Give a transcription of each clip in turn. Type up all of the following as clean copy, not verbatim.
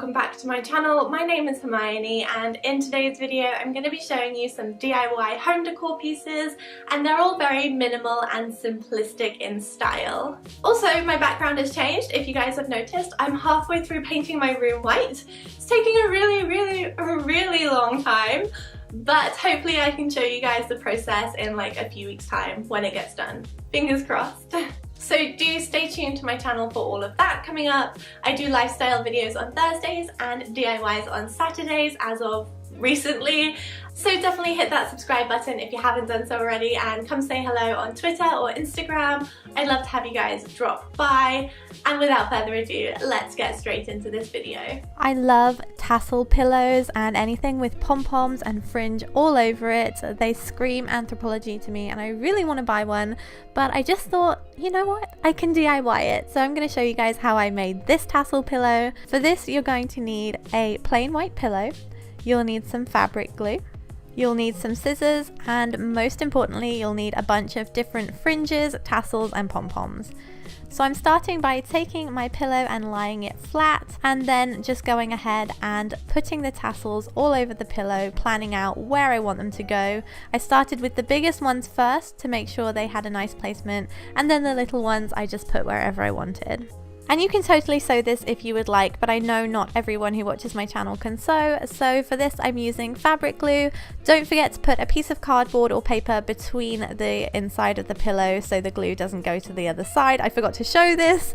welcome back to my channel. My name is Hermione and in today's video I'm going to be showing you some DIY home decor pieces, and they're all very minimal and simplistic in style. Also, my background has changed. If you guys have noticed, I'm halfway through painting my room white. It's taking a really long time, but hopefully I can show you guys the process in like a few weeks time when it gets done. Fingers crossed. So do stay tuned to my channel for all of that coming up. I do lifestyle videos on Thursdays and DIYs on Saturdays as of recently. So definitely hit that subscribe button if you haven't done so already, and come say hello on Twitter or Instagram. I'd love to have you guys drop by. And without further ado, let's get straight into this video. I love tassel pillows and anything with pom-poms and fringe all over it. They scream anthropology to me and I really want to buy one, but I just thought, you know what, I can DIY it. So I'm going to show you guys how I made this tassel pillow. For this you're going to need a plain white pillow, you'll need some fabric glue, you'll need some scissors, and most importantly you'll need a bunch of different fringes, tassels and pom-poms. So I'm starting by taking my pillow and lying it flat, and then just going ahead and putting the tassels all over the pillow, planning out where I want them to go. I started with the biggest ones first to make sure they had a nice placement, and then the little ones I just put wherever I wanted. And you can totally sew this if you would like, but I know not everyone who watches my channel can sew, so for this I'm using fabric glue. Don't forget to put a piece of cardboard or paper between the inside of the pillow so the glue doesn't go to the other side. I forgot to show this,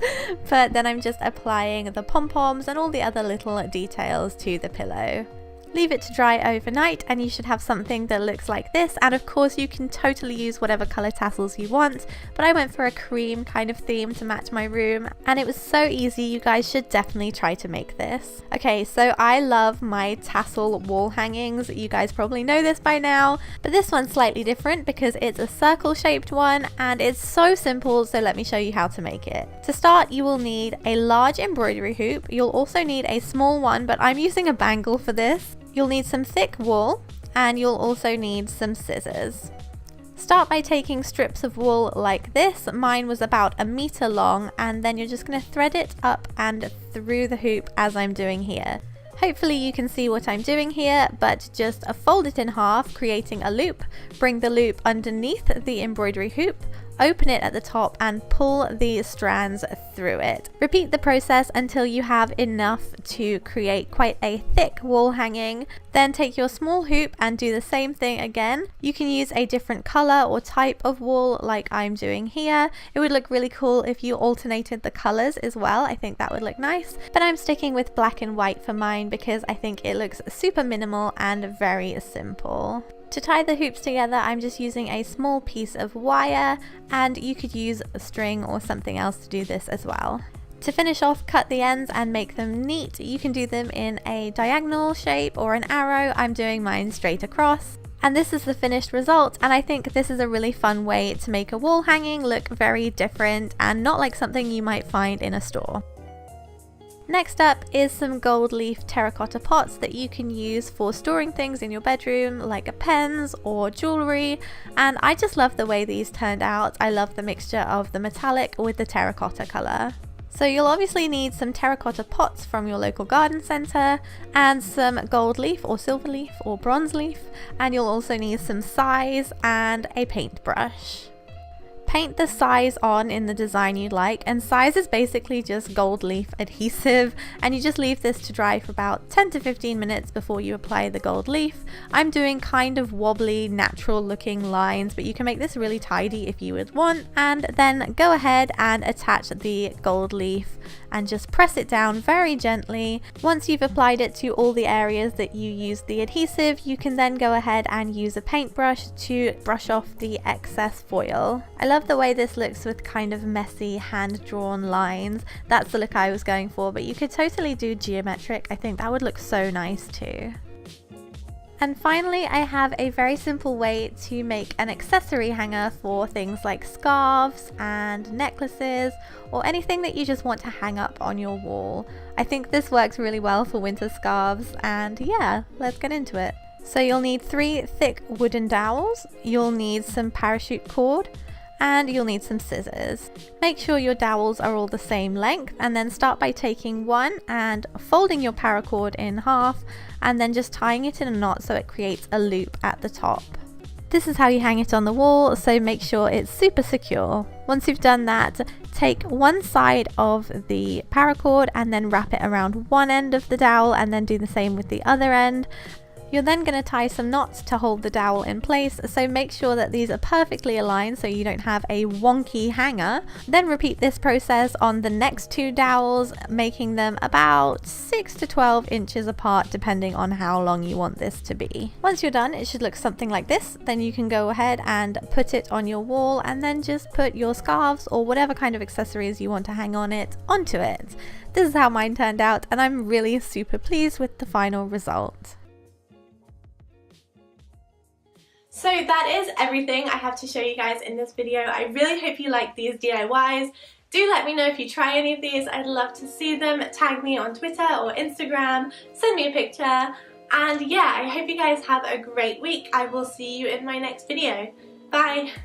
but then I'm just applying the pom-poms and all the other little details to the pillow. Leave it to dry overnight and you should have something that looks like this, and of course you can totally use whatever colour tassels you want, but I went for a cream kind of theme to match my room, and it was so easy. You guys should definitely try to make this. Okay, so I love my tassel wall hangings. You guys probably know this by now, but this one's slightly different because it's a circle shaped one and it's so simple, so let me show you how to make it. To start you will need a large embroidery hoop. You'll also need a small one, but I'm using a bangle for this. You'll need some thick wool, and you'll also need some scissors. Start by taking strips of wool like this. Mine was about 1 meter long, and then you're just going to thread it up and through the hoop as I'm doing here. Hopefully you can see what I'm doing here, but just fold it in half, creating a loop. Bring the loop underneath the embroidery hoop, open it at the top and pull the strands through it. Repeat the process until you have enough to create quite a thick wall hanging. Then take your small hoop and do the same thing again. You can use a different color or type of wool like I'm doing here. It would look really cool if you alternated the colors as well. I think that would look nice, but I'm sticking with black and white for mine because I think it looks super minimal and very simple. To tie the hoops together, I'm just using a small piece of wire, and you could use a string or something else to do this as well. To finish off, cut the ends and make them neat. You can do them in a diagonal shape or an arrow. I'm doing mine straight across. And this is the finished result, and I think this is a really fun way to make a wall hanging look very different and not like something you might find in a store. Next up is some gold leaf terracotta pots that you can use for storing things in your bedroom like pens or jewellery, and I just love the way these turned out. I love the mixture of the metallic with the terracotta colour. So you'll obviously need some terracotta pots from your local garden centre and some gold leaf or silver leaf or bronze leaf, and you'll also need some size and a paintbrush. Paint the size on in the design you like, and size is basically just gold leaf adhesive, and you just leave this to dry for about 10 to 15 minutes before you apply the gold leaf. I'm doing kind of wobbly, natural looking lines, but you can make this really tidy if you would want, and then go ahead and attach the gold leaf and just press it down very gently. Once you've applied it to all the areas that you used the adhesive, you can then go ahead and use a paintbrush to brush off the excess foil. I love the way this looks with kind of messy hand-drawn lines. That's the look I was going for, but you could totally do geometric. I think that would look so nice too. And finally, I have a very simple way to make an accessory hanger for things like scarves and necklaces or anything that you just want to hang up on your wall. I think this works really well for winter scarves, and yeah, let's get into it. So you'll need 3 thick wooden dowels, you'll need some parachute cord, and you'll need some scissors. Make sure your dowels are all the same length, and then start by taking one and folding your paracord in half and then just tying it in a knot so it creates a loop at the top. This is how you hang it on the wall, so make sure it's super secure. Once you've done that, take one side of the paracord and then wrap it around one end of the dowel and then do the same with the other end. You're then going to tie some knots to hold the dowel in place, so make sure that these are perfectly aligned so you don't have a wonky hanger. Then repeat this process on the next two dowels, making them about 6 to 12 inches apart depending on how long you want this to be. Once you're done, it should look something like this. Then you can go ahead and put it on your wall and then just put your scarves or whatever kind of accessories you want to hang on it onto it. This is how mine turned out, and I'm really super pleased with the final result. So that is everything I have to show you guys in this video. I really hope you like these DIYs. Do let me know if you try any of these. I'd love to see them. Tag me on Twitter or Instagram. Send me a picture. And yeah, I hope you guys have a great week. I will see you in my next video. Bye!